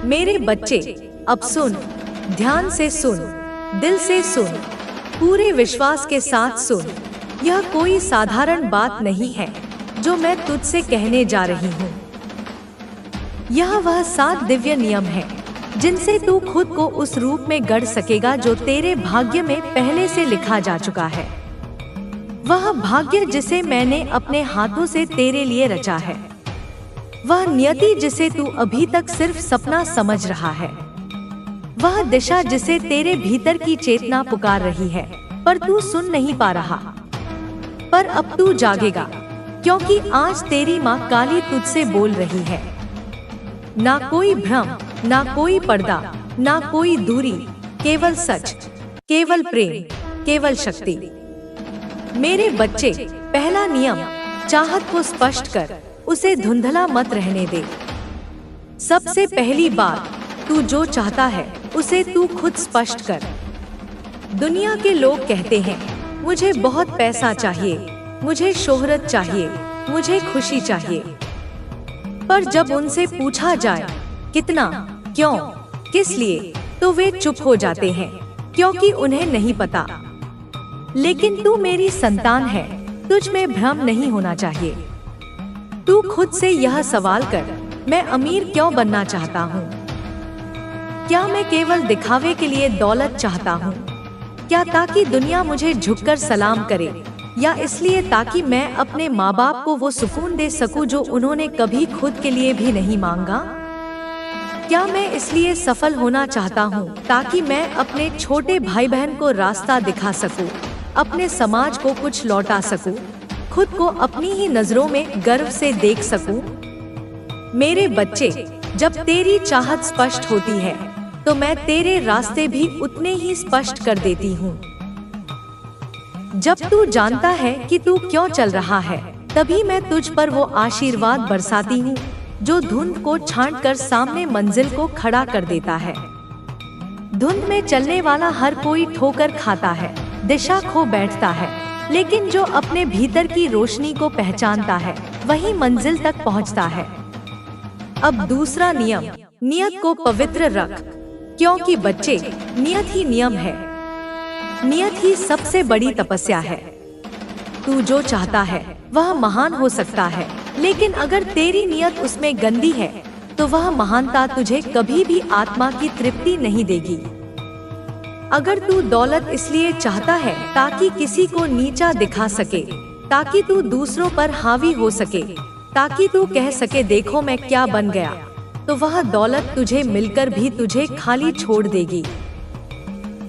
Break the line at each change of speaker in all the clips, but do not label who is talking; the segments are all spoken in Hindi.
मेरे बच्चे, अब सुन, ध्यान से सुन, दिल से सुन, पूरे विश्वास के साथ सुन। यह कोई साधारण बात नहीं है जो मैं तुझसे कहने जा रही हूँ। यह वह 7 दिव्य नियम है जिनसे तू खुद को उस रूप में गढ़ सकेगा जो तेरे भाग्य में पहले से लिखा जा चुका है। वह भाग्य जिसे मैंने अपने हाथों से तेरे लिए रचा है। वह नियति जिसे तू अभी तक सिर्फ सपना समझ रहा है। वह दिशा जिसे तेरे भीतर की चेतना पुकार रही है पर तू सुन नहीं पा रहा। पर अब तू जागेगा, क्योंकि आज तेरी माँ काली तुझसे बोल रही है। ना कोई भ्रम, ना कोई पर्दा, ना कोई दूरी, केवल सच, केवल प्रेम, केवल शक्ति। मेरे बच्चे, पहला नियम, चाहत को स्पष्ट कर, उसे धुंधला मत रहने दे। सबसे पहली बात, तू जो चाहता है उसे तू खुद स्पष्ट कर। दुनिया के लोग कहते हैं, मुझे बहुत पैसा चाहिए, मुझे शोहरत चाहिए, मुझे खुशी चाहिए। पर जब उनसे पूछा जाए कितना, क्यों, किस लिए, तो वे चुप हो जाते हैं, क्योंकि उन्हें नहीं पता। लेकिन तू मेरी संतान है, तुझ में भ्रम नहीं होना चाहिए। तू खुद से यह सवाल कर, मैं अमीर क्यों बनना चाहता हूँ? क्या मैं केवल दिखावे के लिए दौलत चाहता हूँ? क्या ताकि दुनिया मुझे झुककर सलाम करे, या इसलिए ताकि मैं अपने माँ बाप को वो सुकून दे सकूं जो उन्होंने कभी खुद के लिए भी नहीं मांगा? क्या मैं इसलिए सफल होना चाहता हूँ ताकि मैं अपने छोटे भाई बहन को रास्ता दिखा सकूं, अपने समाज को कुछ लौटा सकूं, खुद को अपनी ही नजरों में गर्व से देख सकूं? मेरे बच्चे, जब तेरी चाहत स्पष्ट होती है तो मैं तेरे रास्ते भी उतने ही स्पष्ट कर देती हूँ। जब तू जानता है कि तू क्यों चल रहा है, तभी मैं तुझ पर वो आशीर्वाद बरसाती हूँ जो धुंध को छांटकर सामने मंजिल को खड़ा कर देता है। धुंध में चलने वाला हर कोई ठोकर खाता है, दिशा खो बैठता है, लेकिन जो अपने भीतर की रोशनी को पहचानता है वही मंजिल तक पहुँचता है। अब दूसरा नियम, नियत को पवित्र रख, क्योंकि बच्चे, नियत ही नियम है। नियत ही सबसे बड़ी तपस्या है। तू जो चाहता है वह महान हो सकता है, लेकिन अगर तेरी नियत उसमें गंदी है तो वह महानता तुझे कभी भी आत्मा की तृप्ति नहीं देगी। अगर तू दौलत इसलिए चाहता है ताकि किसी को नीचा दिखा सके, ताकि तू दूसरों पर हावी हो सके, ताकि तू कह सके देखो मैं क्या बन गया, तो वह दौलत तुझे मिलकर भी तुझे खाली छोड़ देगी।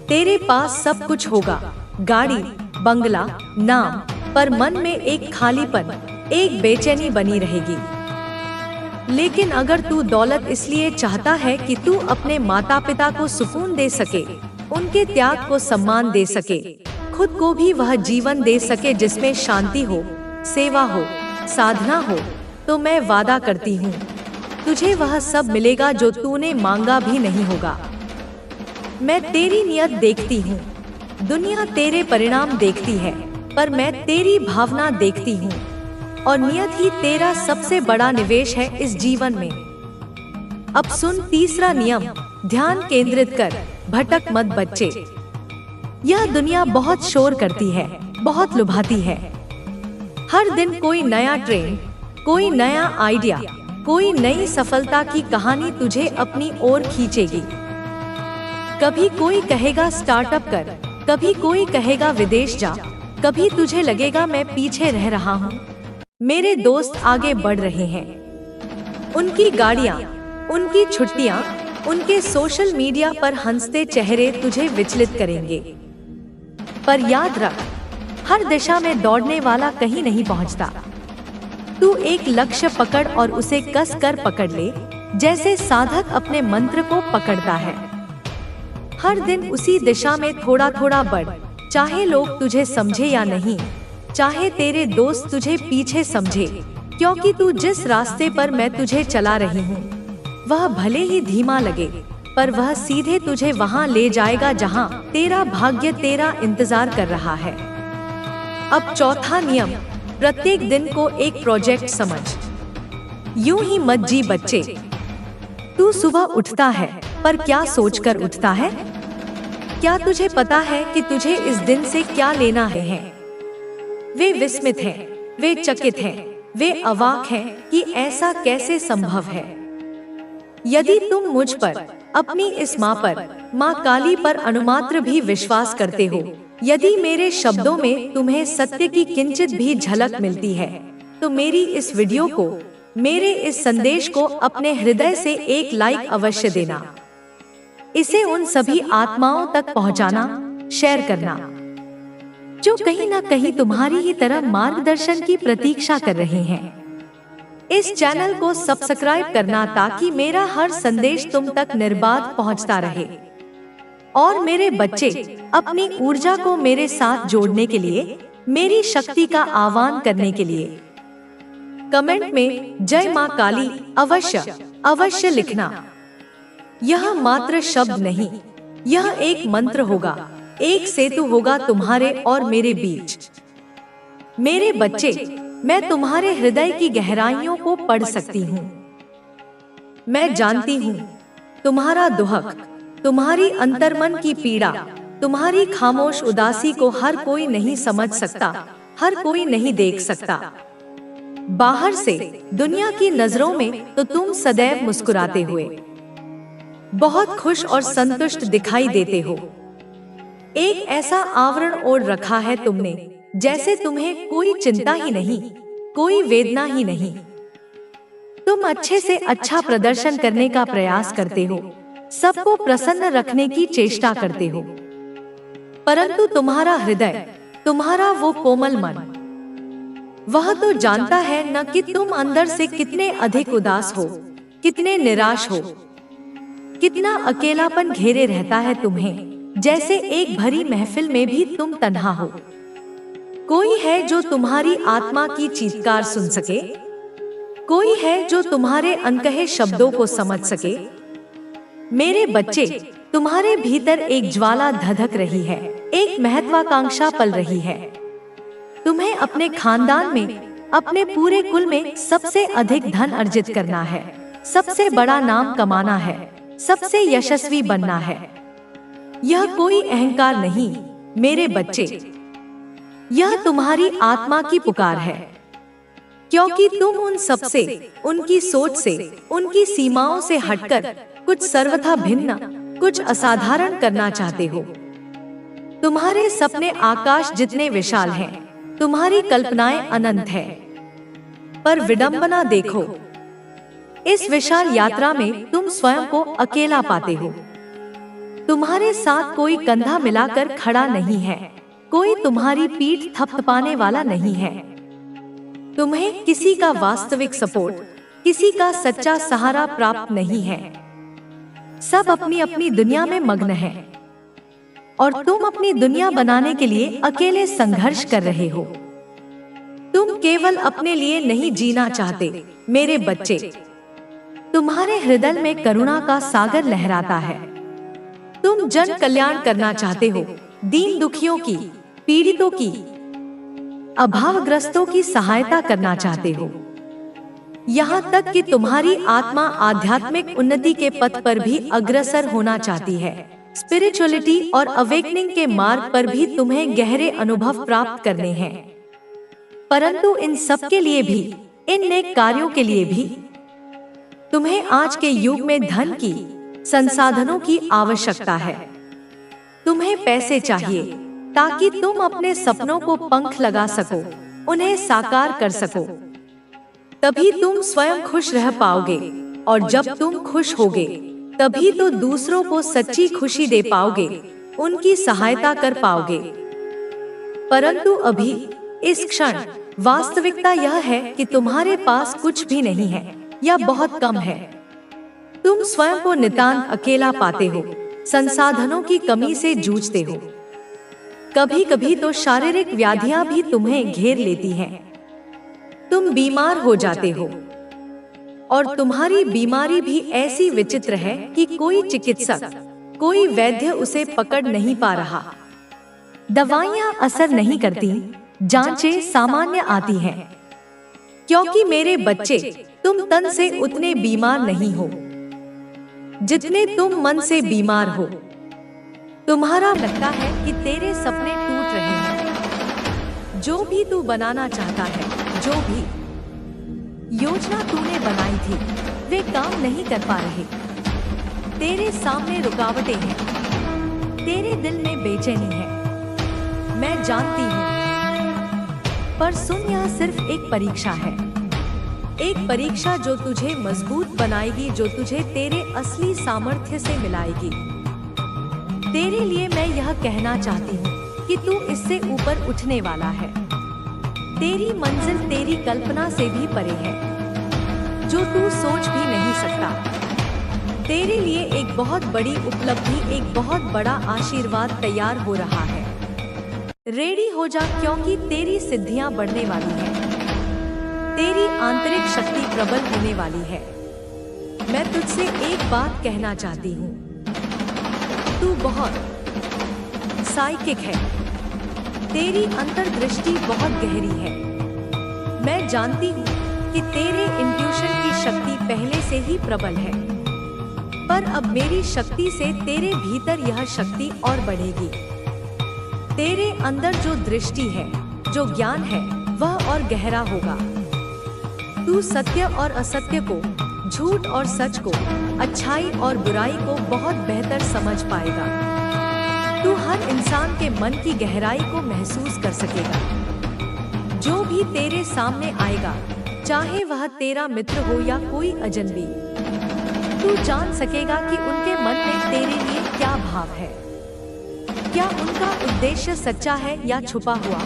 तेरे पास सब कुछ होगा, गाड़ी, बंगला, नाम, पर मन में एक खालीपन, एक बेचैनी बनी रहेगी। लेकिन अगर तू दौलत इसलिए चाहता है कि तू अपने माता पिता को सुकून दे सके, उनके त्याग को सम्मान दे सके, खुद को भी वह जीवन दे सके जिसमें शांति हो, सेवा हो, साधना हो, तो मैं वादा करती हूँ तुझे वह सब मिलेगा जो तूने मांगा भी नहीं होगा। मैं तेरी नियत देखती हूँ, दुनिया तेरे परिणाम देखती है, पर मैं तेरी भावना देखती हूँ, और नियत ही तेरा सबसे बड़ा निवेश है इस जीवन में। अब सुन तीसरा नियम, ध्यान केंद्रित कर, भटक मत बच्चे। यह दुनिया बहुत शोर करती है, बहुत लुभाती है। हर दिन कोई नया ट्रेंड, कोई नया आइडिया, कोई नई सफलता की कहानी तुझे अपनी ओर खींचेगी। कभी कोई कहेगा स्टार्टअप कर, कभी कोई कहेगा विदेश जा, कभी तुझे लगेगा मैं पीछे रह रहा हूँ। मेरे दोस्त आगे बढ़ रहे हैं। उनकी गाड़ियाँ, उनकी छुट्टियाँ, उनके सोशल मीडिया पर हंसते चेहरे तुझे विचलित करेंगे। पर याद रख, हर दिशा में दौड़ने वाला कहीं नहीं पहुँचता। तू एक लक्ष्य पकड़ और उसे कस कर पकड़ ले, जैसे साधक अपने मंत्र को पकड़ता है। हर दिन उसी दिशा में थोड़ा थोड़ा बढ़, चाहे लोग तुझे समझे या नहीं, चाहे तेरे दोस्त तुझे पीछे समझे, क्योंकि तू जिस रास्ते पर मैं तुझे चला रही हूँ वह भले ही धीमा लगे, पर वह सीधे तुझे वहाँ ले जाएगा जहाँ तेरा भाग्य तेरा इंतजार कर रहा है। अब चौथा नियम, प्रत्येक दिन को एक प्रोजेक्ट समझ। यूं ही मत जी बच्चे। तू सुबह उठता है, पर क्या सोचकर उठता है? क्या तुझे पता है कि तुझे इस दिन से क्या लेना है? वे विस्मित हैं, वे चकित हैं, वे अवाक हैं कि ऐसा कैसे संभव है। यदि तुम मुझ पर, अपनी इस माँ पर, माँ काली पर अनुमात्र भी विश्वास करते हो, यदि मेरे शब्दों में तुम्हें सत्य की किंचित भी झलक मिलती है, तो मेरी इस वीडियो को, मेरे इस संदेश को अपने हृदय से एक लाइक अवश्य देना। इसे उन सभी आत्माओं तक पहुंचाना, शेयर करना, जो कहीं ना कहीं तुम्हारी ही तरह मार्गदर्शन की प्रतीक्षा कर रहे हैं। इस चैनल को सब्सक्राइब करना ताकि मेरा हर संदेश तुम तक निर्बाध पहुंचता रहे। और मेरे बच्चे, अपनी ऊर्जा को मेरे साथ जोड़ने के लिए, मेरी शक्ति का आह्वान करने के लिए कमेंट में जय मां काली अवश्य अवश्य लिखना। यह मात्र शब्द नहीं, यह एक मंत्र होगा, एक सेतु होगा तुम्हारे और मेरे बीच। मेरे बच्चे, मैं तुम्हारे हृदय की गहराइयों को पढ़ सकती हूँ। मैं जानती हूँ तुम्हारा दुहक, तुम्हारी अंतर्मन की पीड़ा, तुम्हारी खामोश उदासी को हर कोई नहीं समझ सकता, हर कोई नहीं देख सकता। बाहर से, दुनिया की नजरों में तो तुम सदैव मुस्कुराते हुए, बहुत खुश और संतुष्ट दिखाई देते हो। एक ऐसा आवरण ओढ़ रखा है तुमने, जैसे तुम्हें कोई चिंता ही नहीं, कोई वेदना ही नहीं। तुम अच्छे से अच्छा प्रदर्शन करने का प्रयास करते हो, सबको प्रसन्न रखने की चेष्टा करते हो, परंतु तुम्हारा हृदय, तुम्हारा वो कोमल मन, वह तो जानता है न कि तुम अंदर से कितने अधिक उदास हो, कितने निराश हो, कितना अकेलापन घेरे रहता है तुम्हें, जैसे एक भरी महफिल में भी तुम तन्हा हो। कोई है जो तुम्हारी आत्मा की चीत्कार सुन सके? कोई है जो तुम्हारे अनकहे शब्दों को समझ सके? मेरे बच्चे, तुम्हारे भीतर एक ज्वाला धधक रही है, एक महत्वाकांक्षा पल रही है। तुम्हें अपने खानदान में, अपने पूरे कुल में सबसे अधिक धन अर्जित करना है, सबसे बड़ा नाम कमाना है, सबसे यशस्वी बनना है। यह कोई अहंकार नहीं मेरे बच्चे, यह तुम्हारी आत्मा की पुकार है, क्योंकि तुम उन सबसे, उनकी सोच से, उनकी सीमाओं से हटकर कुछ सर्वथा भिन्न, कुछ असाधारण करना चाहते हो। तुम्हारे सपने आकाश जितने विशाल हैं, तुम्हारी कल्पनाएं अनंत है, पर विडंबना देखो, इस विशाल यात्रा में तुम स्वयं को अकेला पाते हो। तुम्हारे साथ कोई कंधा मिलाकर खड़ा नहीं है, कोई तुम्हारी पीठ थपथपाने वाला नहीं है। तुम्हें किसी का वास्तविक सपोर्ट, किसी का सच्चा सहारा प्राप्त नहीं है। सब अपनी अपनी दुनिया में मग्न हैं, और तुम अपनी दुनिया बनाने के लिए अकेले संघर्ष कर रहे हो। तुम केवल अपने लिए नहीं जीना चाहते मेरे बच्चे। तुम्हारे हृदय में करुणा का सागर लहराता है। तुम जन कल्याण करना चाहते हो, दीन दुखियों की, पीड़ितों की, अभावग्रस्तों की सहायता करना चाहते हो। यहाँ तक कि तुम्हारी आत्मा आध्यात्मिक उन्नति के पथ पर भी अग्रसर होना चाहती है। स्पिरिचुअलिटी और अवेकनिंग के मार्ग पर भी तुम्हें गहरे अनुभव प्राप्त करने हैं। परंतु इन सब के लिए भी, इन नेक कार्यों के लिए भी तुम्हें आज के युग में धन की, संसाधनों की आवश्यकता है। तुम्हें पैसे चाहिए ताकि तुम अपने सपनों को पंख लगा सको, उन्हें साकार कर सको। तभी तुम स्वयं खुश रह पाओगे, और जब तुम खुश होगे, तभी तो दूसरों को सच्ची खुशी दे पाओगे, उनकी सहायता कर पाओगे। परंतु अभी, इस क्षण, वास्तविकता यह है कि तुम्हारे पास कुछ भी नहीं है, या बहुत कम है। तुम स्वयं को नितांत अकेला पाते हो, संसाधनों की कमी से जूझते हो। कभी कभी तो शारीरिक व्याधियां भी तुम्हें घेर लेती हैं। तुम बीमार हो जाते हो, और तुम्हारी बीमारी भी ऐसी विचित्र है कि कोई चिकित्सक, कोई वैद्य उसे पकड़ नहीं पा रहा। दवाइयां असर नहीं करती, जांचें सामान्य आती हैं, क्योंकि मेरे बच्चे, तुम तन से उतने बीमार नहीं हो। जितने तुम मन से बीमार हो, तुम्हारा लगता है कि तेरे सपने टूट रहे हैं। जो भी तू बनाना चाहता है, जो भी योजना तूने बनाई थी, वे काम नहीं कर पा रहे। तेरे सामने रुकावटें हैं, तेरे दिल में बेचैनी है, मैं जानती हूँ। पर सुन, यह सिर्फ एक परीक्षा है, एक परीक्षा जो तुझे मजबूत बनाएगी, जो तुझे तेरे असली सामर्थ्य से मिलाएगी। तेरे लिए मैं यह कहना चाहती हूँ कि तू इससे ऊपर उठने वाला है। तेरी मंजिल तेरी कल्पना से भी परे है, जो तू सोच भी नहीं सकता। तेरे लिए एक बहुत बड़ी उपलब्धि, एक बहुत बड़ा आशीर्वाद तैयार हो रहा है। रेडी हो जा, क्योंकि तेरी सिद्धियां बढ़ने वाली हैं। तेरी आंतरिक शक्ति प्रबल होने वाली है। मैं तुझसे एक बात कहना चाहती हूँ, तू बहुत साइकिक है। तेरी अंतर्दृष्टि बहुत गहरी है। मैं जानती हूँ कि तेरे इंट्यूशन की शक्ति पहले से ही प्रबल है, पर अब मेरी शक्ति से तेरे भीतर यह शक्ति और बढ़ेगी। तेरे अंदर जो दृष्टि है, जो ज्ञान है, वह और गहरा होगा। तू सत्य और असत्य को, झूठ और सच को, अच्छाई और बुराई को बहुत बेहतर समझ पाएगा। तू हर इंसान के मन की गहराई को महसूस कर सकेगा। जो भी तेरे सामने आएगा, चाहे वह तेरा मित्र हो या कोई अजनबी, तू जान सकेगा कि उनके मन में तेरे लिए क्या भाव है, क्या उनका उद्देश्य सच्चा है या छुपा हुआ।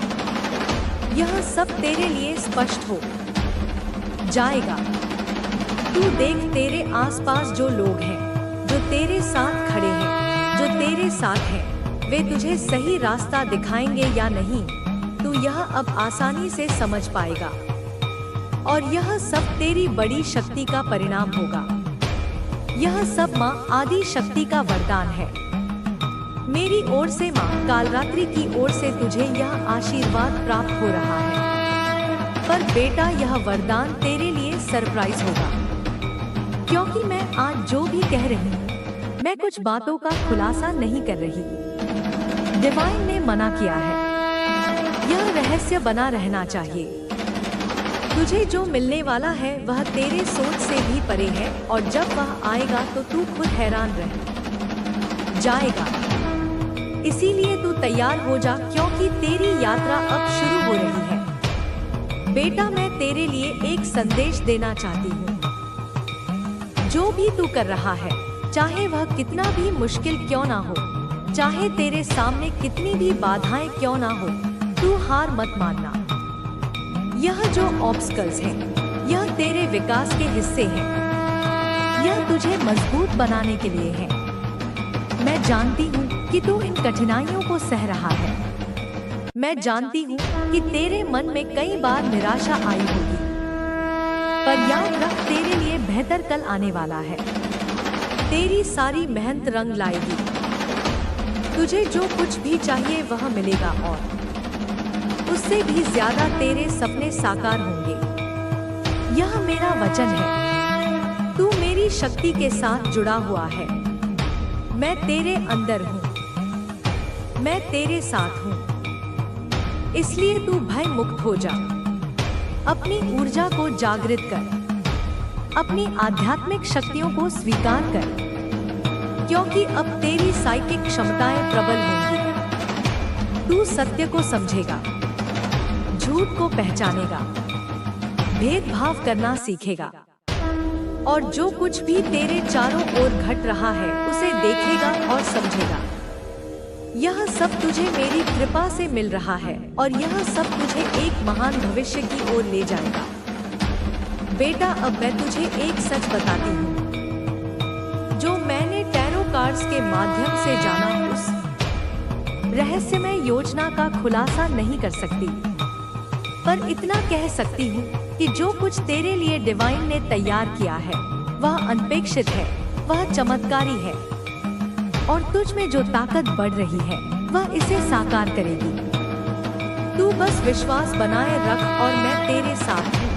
यह सब तेरे लिए स्पष्ट हो जाएगा। तू देख, तेरे आसपास जो लोग हैं, जो तेरे साथ खड़े हैं, जो तेरे साथ हैं, वे तुझे सही रास्ता दिखाएंगे या नहीं, तू यह अब आसानी से समझ पाएगा। और यह सब तेरी बड़ी शक्ति का परिणाम होगा। यह सब माँ आदि शक्ति का वरदान है। मेरी ओर से, माँ कालरात्रि की ओर से तुझे यह आशीर्वाद प्राप्त हो रहा है। पर बेटा, यह वरदान तेरे लिए सरप्राइज होगा, क्योंकि मैं आज जो भी कह रही हूँ, मैं कुछ बातों का खुलासा नहीं कर रही। डिवाइन ने मना किया है, यह रहस्य बना रहना चाहिए। तुझे जो मिलने वाला है वह तेरे सोच से भी परे है, और जब वह आएगा तो तू खुद हैरान रह जाएगा। इसीलिए तू तैयार हो जा, क्योंकि तेरी यात्रा अब शुरू हो रही है। बेटा, मैं तेरे लिए एक संदेश देना चाहती हूँ। जो भी तू कर रहा है, चाहे वह कितना भी मुश्किल क्यों ना हो, चाहे तेरे सामने कितनी भी बाधाएं क्यों ना हो, तू हार मत मानना। यह जो ऑब्स्टकल्स हैं, यह तेरे विकास के हिस्से हैं। यह तुझे मजबूत बनाने के लिए है। मैं जानती हूँ कि तू इन कठिनाइयों को सह रहा है। मैं जानती हूँ कि तेरे मन में कई बार निराशा आई होगी, पर याद रख, तेरे लिए बेहतर कल आने वाला है। तेरी सारी मेहनत रंग लाएगी। तुझे जो कुछ भी चाहिए वह मिलेगा, और उससे भी ज्यादा तेरे सपने साकार होंगे। यह मेरा वचन है। तू मेरी शक्ति के साथ जुड़ा हुआ है। मैं तेरे अंदर हूँ, मैं तेरे साथ हूँ। इसलिए तू भय मुक्त हो जा। अपनी ऊर्जा को जागृत कर, अपनी आध्यात्मिक शक्तियों को स्वीकार कर, क्योंकि अब तेरी साइकिक क्षमताएं प्रबल होंगी। तू सत्य को समझेगा, झूठ को पहचानेगा, भेदभाव करना सीखेगा, और जो कुछ भी तेरे चारों ओर घट रहा है उसे देखेगा और समझेगा। यह सब तुझे मेरी कृपा से मिल रहा है, और यह सब तुझे एक महान भविष्य की ओर ले जाएगा। बेटा, अब मैं तुझे एक सच बताती हूँ, जो मैंने टैरो कार्ड्स के माध्यम से जाना। उस रहस्यमय योजना का खुलासा नहीं कर सकती, पर इतना कह सकती हूँ कि जो कुछ तेरे लिए डिवाइन ने तैयार किया है वह अनपेक्षित है, वह चमत्कारी है, और तुझ में जो ताकत बढ़ रही है वह इसे साकार करेगी। तू बस विश्वास बनाए रख, और मैं तेरे साथ हूँ,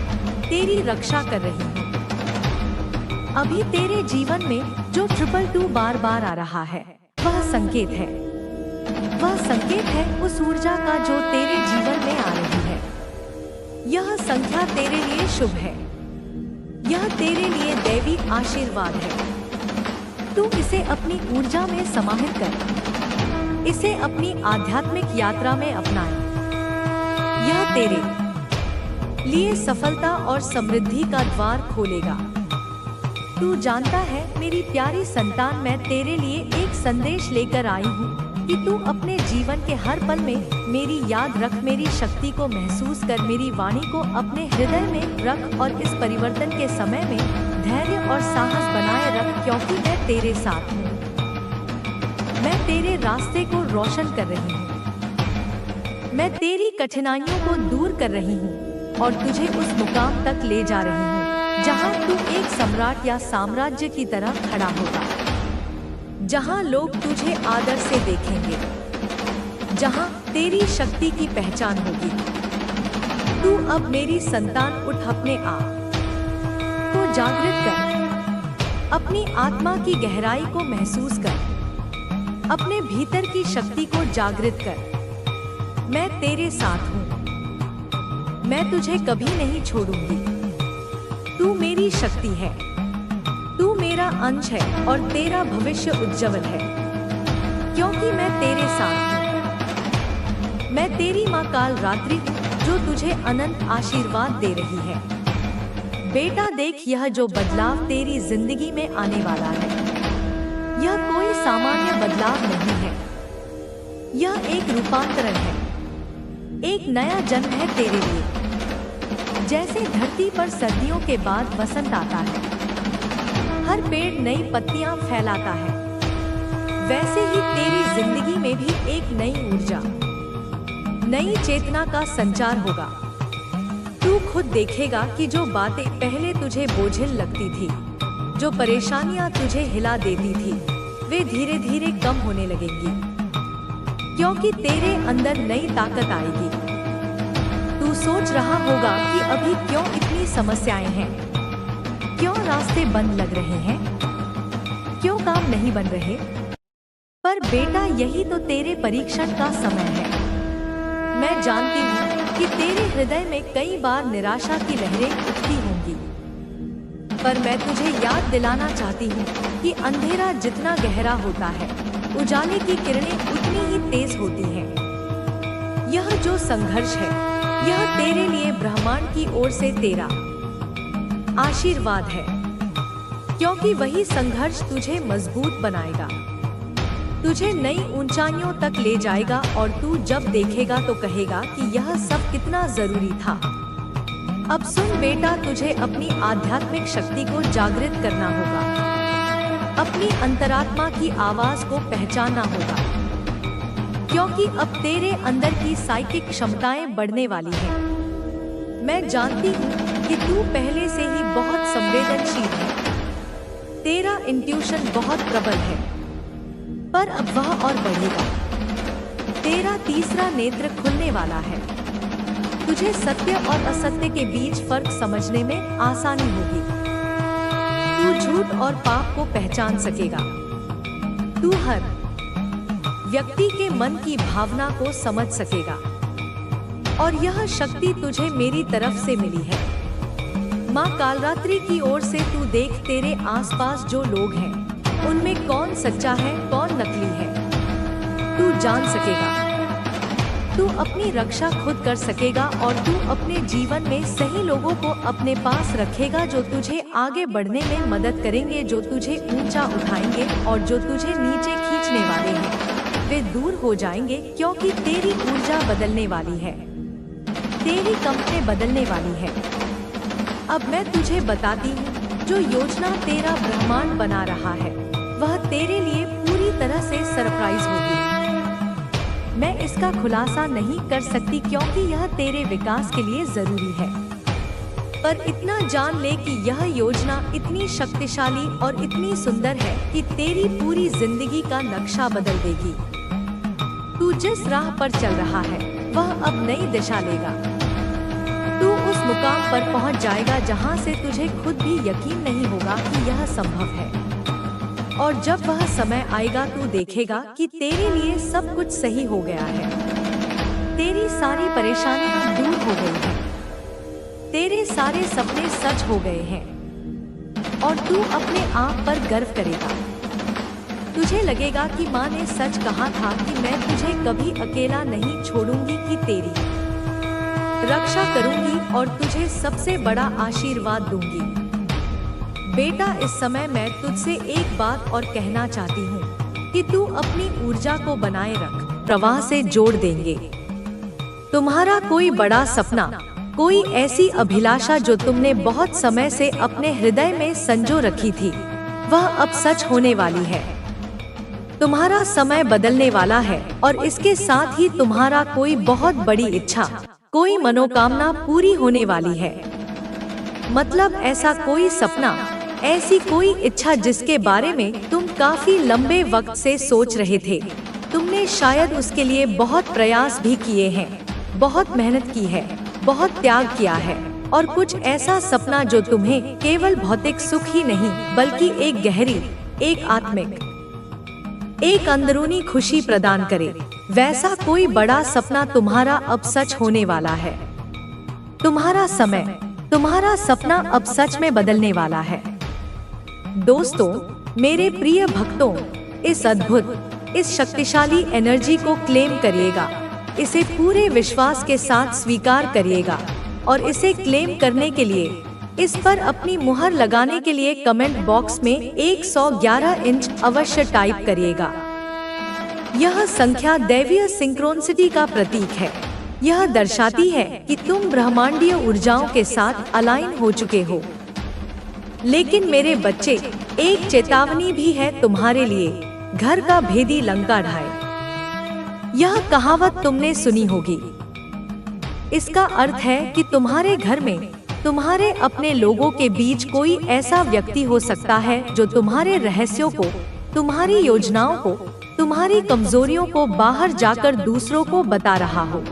तेरी रक्षा कर रही हूँ। अभी तेरे जीवन में जो 222 बार बार आ रहा है, वह संकेत है। वह संकेत है उस ऊर्जा का जो तेरे जीवन में आ रही है। यह संख्या तेरे लिए शुभ है। यह तेरे लिए दैवी आशीर्वाद है। तू इसे अपनी ऊर्जा में समाहित कर, इसे अपनी आध्यात्मिक यात्रा में अपनाए। यह तेरे लिए सफलता और समृद्धि का द्वार खोलेगा। तू जानता है मेरी प्यारी संतान, मैं तेरे लिए एक संदेश लेकर आई हूँ कि तू अपने जीवन के हर पल में मेरी याद रख, मेरी शक्ति को महसूस कर, मेरी वाणी को अपने हृदय में रख और इस परिवर्तन के समय में धैर्य और साहस बनाए रख, क्योंकि मैं तेरे साथ हूँ। मैं तेरे रास्ते को रोशन कर रही हूँ। मैं तेरी कठिनाइयों को दूर कर रही हूँ और तुझे उस मुकाम तक ले जा रही हूँ जहाँ तू एक सम्राट या साम्राज्य की तरह खड़ा होगा, जहाँ लोग तुझे आदर से देखेंगे, जहाँ तेरी शक्ति की पहचान होगी। तू अब मेरी संतान उठ, अपने आप को जागृत कर, अपनी आत्मा की गहराई को महसूस कर, अपने भीतर की शक्ति को जागृत कर। मैं तेरे साथ हूँ। मैं तुझे कभी नहीं छोड़ूंगी। तू मेरी शक्ति है। तू मेरा अंश है और तेरा भविष्य उज्जवल है, क्योंकि मैं तेरे साथ हूँ। मैं तेरी माँ काल रात्रि हूँ जो तुझे अनंत आशीर्वाद दे रही है। बेटा देख, यह जो बदलाव तेरी जिंदगी में आने वाला है, यह कोई सामान्य बदलाव नहीं है। यह एक रूपांतरण है, एक नया जन्म है तेरे लिए। जैसे धरती पर सर्दियों के बाद बसंत आता है, हर पेड़ नई पत्तियां फैलाता है, वैसे ही तेरी जिंदगी में भी एक नई ऊर्जा, नई चेतना का संचार होगा। तू खुद देखेगा कि जो बातें पहले तुझे बोझिल लगती थी, जो परेशानियां तुझे हिला देती थी, वे धीरे धीरे कम होने लगेंगी, क्योंकि तेरे अंदर नई ताकत आएगी। तू सोच रहा होगा कि अभी क्यों इतनी समस्याएं हैं, क्यों रास्ते बंद लग रहे हैं, क्यों काम नहीं बन रहे। पर बेटा, यही तो तेरे परीक्षण का समय है। मैं जानती हूँ कि तेरे हृदय में कई बार निराशा की लहरें उठती होंगी, पर मैं तुझे याद दिलाना चाहती हूँ कि अंधेरा जितना गहरा होता है, उजाले की किरणें उतनी ही तेज होती हैं। यह जो संघर्ष है, यह तेरे लिए ब्रह्मांड की ओर से तेरा आशीर्वाद है, क्योंकि वही संघर्ष तुझे मजबूत बनाएगा, तुझे नई ऊंचाइयों तक ले जाएगा और तू जब देखेगा तो कहेगा कि यह सब कितना जरूरी था। अब सुन बेटा, तुझे अपनी आध्यात्मिक शक्ति को जागृत करना होगा, अपनी अंतरात्मा की आवाज को पहचानना होगा, क्योंकि अब तेरे अंदर की साइकिक क्षमताएं बढ़ने वाली हैं। मैं जानती हूँ कि तू पहले से ही बहुत संवेदनशील है, तेरा इंट्यूशन बहुत प्रबल है, पर अब वह और बढ़ेगा। तेरा तीसरा नेत्र खुलने वाला है, तुझे सत्य और असत्य के बीच फर्क समझने में आसानी होगी। तू झूठ और पाप को पहचान सकेगा। तू हर व्यक्ति के मन की भावना को समझ सकेगा, और यह शक्ति तुझे मेरी तरफ से मिली है। माँ कालरात्रि की ओर से तू देख, तेरे आसपास जो लोग हैं, उनमें कौन सच्चा है, कौन नकली है, तू जान सकेगा। तू अपनी रक्षा खुद कर सकेगा और तू अपने जीवन में सही लोगों को अपने पास रखेगा, जो तुझे आगे बढ़ने में मदद करेंगे, जो तुझे ऊंचा उठाएंगे, और जो तुझे नीचे खींचने वाले हैं वे दूर हो जाएंगे, क्योंकि तेरी ऊर्जा बदलने वाली है, तेरी कंपनी बदलने वाली है। अब मैं तुझे बताती हूँ, जो योजना तेरा ब्रह्मांड बना रहा है, वह तेरे लिए पूरी तरह से सरप्राइज होगी। मैं इसका खुलासा नहीं कर सकती क्योंकि यह तेरे विकास के लिए जरूरी है, पर इतना जान ले कि यह योजना इतनी शक्तिशाली और इतनी सुंदर है कि तेरी पूरी जिंदगी का नक्शा बदल देगी। तू जिस राह पर चल रहा है, वह अब नई दिशा लेगा। तू उस मुकाम पर पहुंच जाएगा जहां से तुझे खुद भी यकीन नहीं होगा कि यह संभव है। और जब वह समय आएगा तू देखेगा कि तेरे लिए सब कुछ सही हो गया है, तेरी सारी परेशानियां दूर हो गई हैं, तेरे सारे सपने सच हो गए हैं और तू अपने आप पर गर्व करेगा। तुझे लगेगा कि माँ ने सच कहा था कि मैं तुझे कभी अकेला नहीं छोड़ूंगी, कि तेरी रक्षा करूंगी और तुझे सबसे बड़ा आशीर्वाद दूंगी। बेटा, इस समय मैं तुझसे एक बात और कहना चाहती हूँ कि तू अपनी ऊर्जा को बनाए रख, प्रवाह से जोड़ देंगे। तुम्हारा कोई बड़ा सपना, कोई ऐसी अभिलाषा जो तुमने बहुत समय से अपने हृदय में संजो रखी थी, वह अब सच होने वाली है। तुम्हारा समय बदलने वाला है और इसके साथ ही तुम्हारा कोई बहुत बड़ी इच्छा, कोई मनोकामना पूरी होने वाली है। मतलब ऐसा कोई सपना, ऐसी कोई इच्छा जिसके बारे में तुम काफी लंबे वक्त से सोच रहे थे। तुमने शायद उसके लिए बहुत प्रयास भी किए हैं, बहुत मेहनत की है, बहुत त्याग किया है, और कुछ ऐसा सपना जो तुम्हें केवल भौतिक सुख ही नहीं बल्कि एक गहरी, एक आत्मिक, एक अंदरूनी खुशी प्रदान करे, वैसा कोई बड़ा सपना तुम्हारा अब सच होने वाला है। तुम्हारा समय, तुम्हारा सपना अब सच में बदलने वाला है। दोस्तों, मेरे प्रिय भक्तों, इस अद्भुत, इस शक्तिशाली एनर्जी को क्लेम करिएगा, इसे पूरे विश्वास के साथ स्वीकार करिएगा और इसे क्लेम करने के लिए, इस पर अपनी मुहर लगाने के लिए कमेंट बॉक्स में 111 इंच अवश्य टाइप करिएगा। यह संख्या दैवीय सिंक्रोनिसिटी का प्रतीक है। यह दर्शाती है कि तुम ब्रह्मांडीय ऊर्जाओं के साथ अलाइन हो चुके हो। लेकिन मेरे बच्चे, एक चेतावनी भी है तुम्हारे लिए, घर का भेदी लंका ढाए। यह कहावत तुमने सुनी होगी। इसका अर्थ है कि तुम्हारे घर में, तुम्हारे अपने लोगों के बीच कोई ऐसा व्यक्ति हो सकता है जो तुम्हारे रहस्यों को, तुम्हारी योजनाओं को, तुम्हारी कमजोरियों को बाहर जाकर दूसरों को बता रहा हो।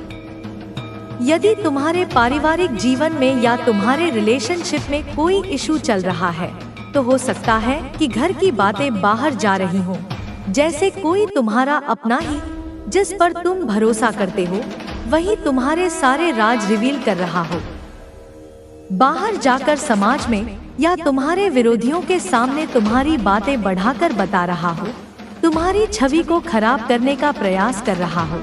यदि तुम्हारे पारिवारिक जीवन में या तुम्हारे रिलेशनशिप में कोई इशू चल रहा है, तो हो सकता है कि घर की बातें बाहर जा रही हों, जैसे कोई तुम्हारा अपना ही, जिस पर तुम भरोसा करते हो, वही तुम्हारे सारे राज रिवील कर रहा हो, बाहर जाकर समाज में या तुम्हारे विरोधियों के सामने तुम्हारी बातें बढ़ाकर बता रहा हो, तुम्हारी छवि को खराब करने का प्रयास कर रहा हो।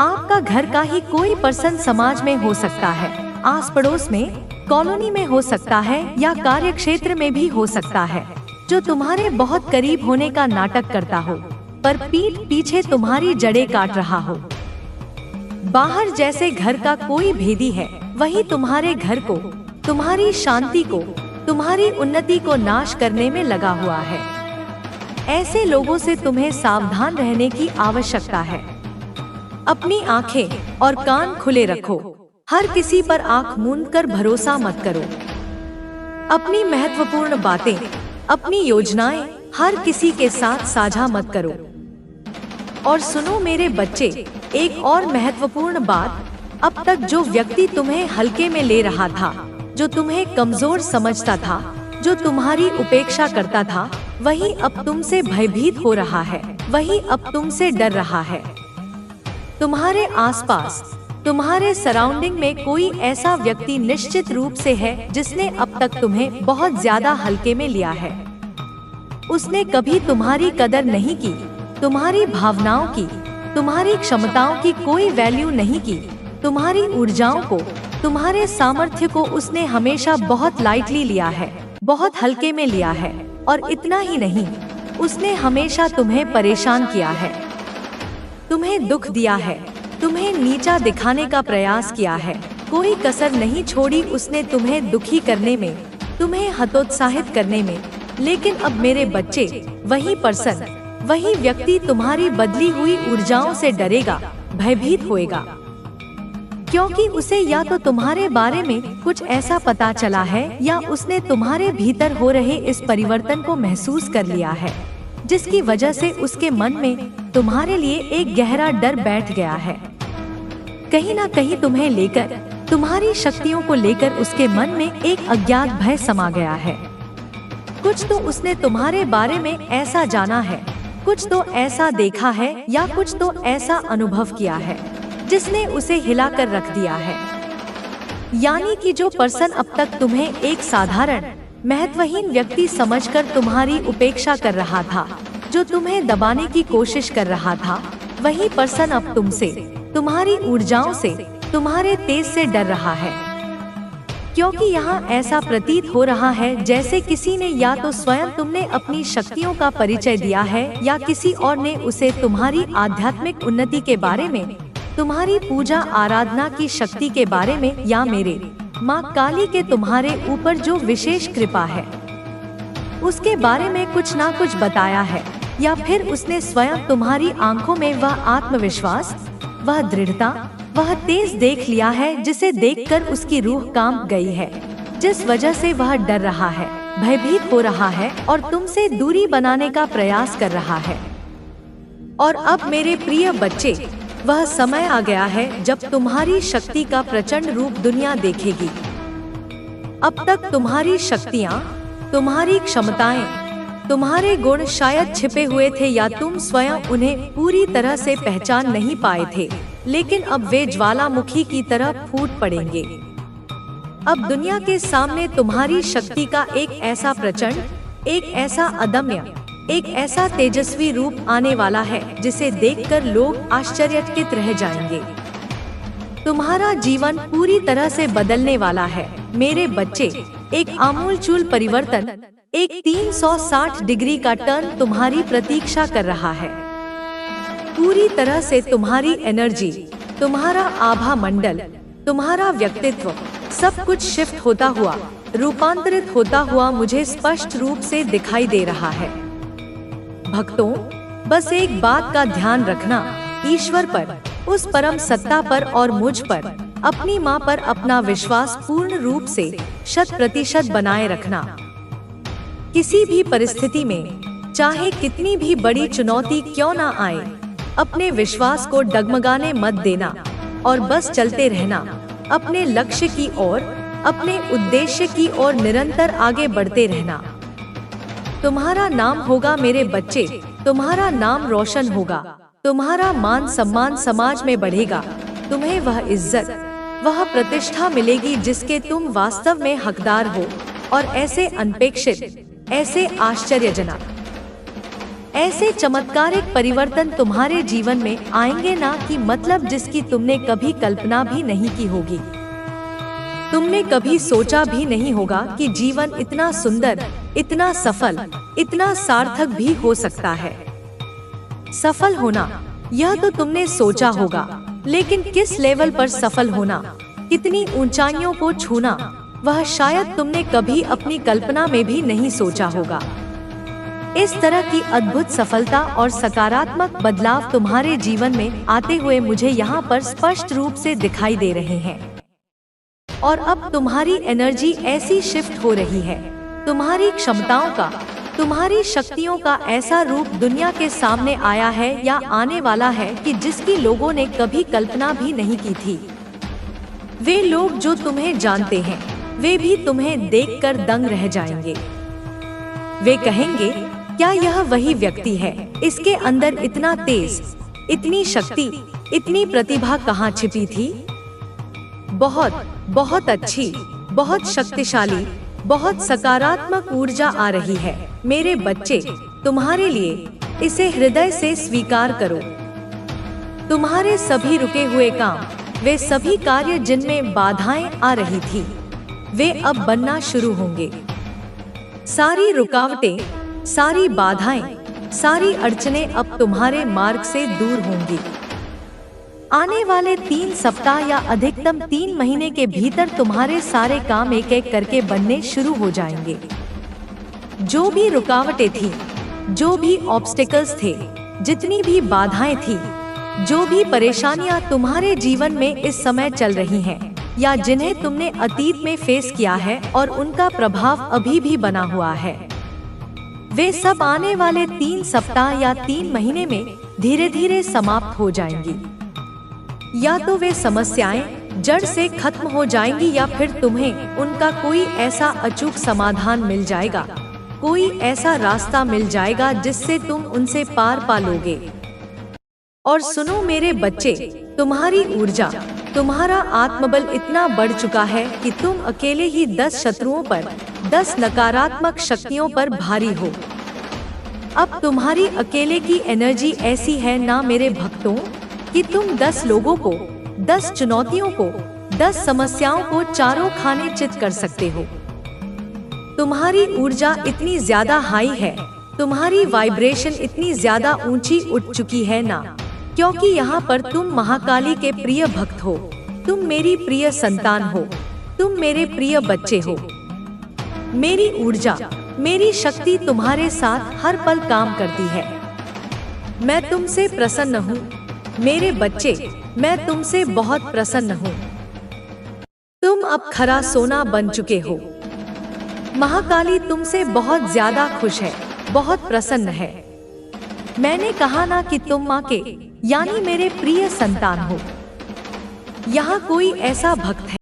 आपका घर का ही कोई पर्सन समाज में हो सकता है, आस पड़ोस में, कॉलोनी में हो सकता है या कार्य क्षेत्र में भी हो सकता है, जो तुम्हारे बहुत करीब होने का नाटक करता हो, पर पीठ पीछे तुम्हारी जड़ें काट रहा हो। बाहर जैसे घर का कोई भेदी है, वही तुम्हारे घर को, तुम्हारी शांति को, तुम्हारी उन्नति को नाश करने में लगा हुआ है। ऐसे लोगों से तुम्हें सावधान रहने की आवश्यकता है। अपनी आंखें और कान खुले रखो, हर किसी पर आंख मूंद कर भरोसा मत करो। अपनी महत्वपूर्ण बातें, अपनी योजनाएं हर किसी के साथ साझा मत करो। और सुनो मेरे बच्चे, एक और महत्वपूर्ण बात, अब तक जो व्यक्ति तुम्हें हल्के में ले रहा था, जो तुम्हें कमजोर समझता था, जो तुम्हारी उपेक्षा करता था, वही अब तुमसे भयभीत हो रहा है, वही अब तुमसे डर रहा है। तुम्हारे आसपास, तुम्हारे सराउंडिंग में कोई ऐसा व्यक्ति निश्चित रूप से है जिसने अब तक तुम्हें बहुत ज्यादा हल्के में लिया है। उसने कभी तुम्हारी कदर नहीं की, तुम्हारी भावनाओं की, तुम्हारी क्षमताओं की कोई वैल्यू नहीं की। तुम्हारी ऊर्जाओं को, तुम्हारे सामर्थ्य को उसने हमेशा बहुत लाइटली लिया है, बहुत हल्के में लिया है। और इतना ही नहीं, उसने हमेशा तुम्हें परेशान किया है, तुम्हें दुख दिया है, तुम्हें नीचा दिखाने का प्रयास किया है, कोई कसर नहीं छोड़ी उसने तुम्हें दुखी करने में, तुम्हें हतोत्साहित करने में। लेकिन अब मेरे बच्चे, वही पर्सन, वही व्यक्ति तुम्हारी बदली हुई ऊर्जाओं से डरेगा, भयभीत होएगा, क्योंकि उसे या तो तुम्हारे बारे में कुछ ऐसा पता चला है या उसने तुम्हारे भीतर हो रहे इस परिवर्तन को महसूस कर लिया है, जिसकी वजह से उसके मन में तुम्हारे लिए एक गहरा डर बैठ गया है। कहीं ना कहीं तुम्हें लेकर, तुम्हारी शक्तियों को लेकर उसके मन में एक अज्ञात भय समा गया है। कुछ तो उसने तुम्हारे बारे में ऐसा जाना है, कुछ तो ऐसा देखा है या कुछ तो ऐसा अनुभव किया है जिसने उसे हिलाकर रख दिया है। यानी कि जो पर्सन अब तक तुम्हें एक साधारण महत्वहीन व्यक्ति समझकर तुम्हारी उपेक्षा कर रहा था, जो तुम्हें दबाने की कोशिश कर रहा था, वही पर्सन अब तुमसे, तुम्हारी ऊर्जाओं से, तुम्हारे तेज से डर रहा है। क्योंकि यहाँ ऐसा प्रतीत हो रहा है जैसे किसी ने या तो स्वयं तुमने अपनी शक्तियों का परिचय दिया है या किसी और ने उसे तुम्हारी आध्यात्मिक उन्नति के बारे में, तुम्हारी पूजा आराधना की शक्ति के बारे में या मेरे माँ काली के तुम्हारे ऊपर जो विशेष कृपा है उसके बारे में कुछ ना कुछ बताया है, या फिर उसने स्वयं तुम्हारी आंखों में वह आत्मविश्वास, वह दृढ़ता, वह तेज देख लिया है जिसे देखकर उसकी रूह कांप गई है, जिस वजह से वह डर रहा है, भयभीत हो रहा है और तुमसे दूरी बनाने का प्रयास कर रहा है। और अब मेरे प्रिय बच्चे, वह समय आ गया है जब तुम्हारी शक्ति का प्रचंड रूप दुनिया देखेगी। अब तक तुम्हारी शक्तियाँ, तुम्हारी क्षमताएं, तुम्हारे गुण शायद छिपे हुए थे या तुम स्वयं उन्हें पूरी तरह से पहचान नहीं पाए थे, लेकिन अब वे ज्वालामुखी की तरह फूट पड़ेंगे। अब दुनिया के सामने तुम्हारी शक्ति का एक ऐसा प्रचंड, एक ऐसा अदम्य, एक ऐसा तेजस्वी रूप आने वाला है जिसे देखकर लोग आश्चर्यचकित रह जाएंगे। तुम्हारा जीवन पूरी तरह से बदलने वाला है मेरे बच्चे। एक आमूलचूल परिवर्तन, एक 360 डिग्री का टर्न तुम्हारी प्रतीक्षा कर रहा है। पूरी तरह से तुम्हारी एनर्जी, तुम्हारा आभा मंडल, तुम्हारा व्यक्तित्व, सब कुछ शिफ्ट होता हुआ, रूपांतरित होता हुआ मुझे स्पष्ट रूप से दिखाई दे रहा है। भक्तों, बस एक बात का ध्यान रखना, ईश्वर पर, उस परम सत्ता पर और मुझ पर, अपनी माँ पर अपना विश्वास पूर्ण रूप से 100% बनाए रखना। किसी भी परिस्थिति में, चाहे कितनी भी बड़ी चुनौती क्यों ना आए, अपने विश्वास को डगमगाने मत देना और बस चलते रहना, अपने लक्ष्य की ओर, अपने उद्देश्य की ओर निरंतर आगे बढ़ते रहना। तुम्हारा नाम होगा मेरे बच्चे, तुम्हारा नाम रोशन होगा, तुम्हारा मान सम्मान समाज में बढ़ेगा, तुम्हें वह इज्जत, वह प्रतिष्ठा मिलेगी जिसके तुम वास्तव में हकदार हो। और ऐसे अनपेक्षित, ऐसे आश्चर्यजनक, ऐसे चमत्कारिक परिवर्तन तुम्हारे जीवन में आएंगे ना कि मतलब जिसकी तुमने कभी कल्पना भी नहीं की होगी। तुमने कभी सोचा भी नहीं होगा कि जीवन इतना सुंदर, इतना सफल, इतना सार्थक भी हो सकता है। सफल होना, यह तो तुमने सोचा होगा, लेकिन किस लेवल पर सफल होना, कितनी ऊंचाइयों को छूना, वह शायद तुमने कभी अपनी कल्पना में भी नहीं सोचा होगा। इस तरह की अद्भुत सफलता और सकारात्मक बदलाव तुम्हारे जीवन में आते हुए मुझे यहाँ पर स्पष्ट रूप से दिखाई दे रहे हैं। और अब तुम्हारी एनर्जी ऐसी शिफ्ट हो रही है, तुम्हारी क्षमताओं का, तुम्हारी शक्तियों का ऐसा रूप दुनिया के सामने आया है या आने वाला है कि जिसकी लोगों ने कभी कल्पना भी नहीं की थी। वे लोग जो तुम्हें जानते हैं, वे भी तुम्हें देखकर दंग रह जाएंगे। वे कहेंगे, क्या यह वही व्यक्ति है? इसके अंदर इतना तेज, इतनी शक्ति, इतनी प्रतिभा कहाँ छिपी थी? बहुत बहुत अच्छी, बहुत शक्तिशाली, बहुत सकारात्मक ऊर्जा आ रही है मेरे बच्चे, तुम्हारे लिए। इसे हृदय से स्वीकार करो। तुम्हारे सभी रुके हुए काम, वे सभी कार्य जिनमें बाधाएं आ रही थी, वे अब बनना शुरू होंगे। सारी रुकावटें, सारी बाधाएं, सारी अड़चनें अब तुम्हारे मार्ग से दूर होंगी। आने वाले 3 सप्ताह या अधिकतम 3 महीने के भीतर तुम्हारे सारे काम एक एक करके बनने शुरू हो जाएंगे। जो भी रुकावटें थी, जो भी ऑब्स्टेकल्स थे, जितनी भी बाधाएं थी, जो भी परेशानियां तुम्हारे जीवन में इस समय चल रही हैं, या जिन्हें तुमने अतीत में फेस किया है और उनका प्रभाव अभी भी बना हुआ है, वे सब आने वाले 3 सप्ताह या 3 महीने में धीरे धीरे समाप्त हो जाएंगी। या तो वे समस्याएं, जड़ से खत्म हो जाएंगी या फिर तुम्हें उनका कोई ऐसा अचूक समाधान मिल जाएगा, कोई ऐसा रास्ता मिल जाएगा जिससे तुम उनसे पार पा लोगे। और सुनो मेरे बच्चे, तुम्हारी ऊर्जा, तुम्हारा आत्मबल इतना बढ़ चुका है कि तुम अकेले ही 10 शत्रुओं पर, 10 नकारात्मक शक्तियों पर भारी हो। अब तुम्हारी अकेले की एनर्जी ऐसी है ना मेरे भक्तों, कि तुम 10 लोगों को, 10 चुनौतियों को, 10 समस्याओं को चारों खाने चित कर सकते हो। तुम्हारी ऊर्जा इतनी ज्यादा हाई है, तुम्हारी वाइब्रेशन इतनी ज्यादा ऊंची उठ चुकी है ना, क्योंकि यहाँ पर तुम महाकाली के प्रिय भक्त हो, तुम मेरी प्रिय संतान हो, तुम मेरे प्रिय बच्चे हो। मेरी ऊर्जा, मेरी शक्ति तुम्हारे साथ हर पल काम करती है। मैं तुमसे प्रसन्न हूँ मेरे बच्चे, मैं तुमसे बहुत प्रसन्न हूँ। तुम अब खरा सोना बन चुके हो। महाकाली तुमसे बहुत ज्यादा खुश है, बहुत प्रसन्न है। मैंने कहा ना कि तुम माँ के, यानी मेरे प्रिय संतान हो। यहाँ कोई ऐसा भक्त है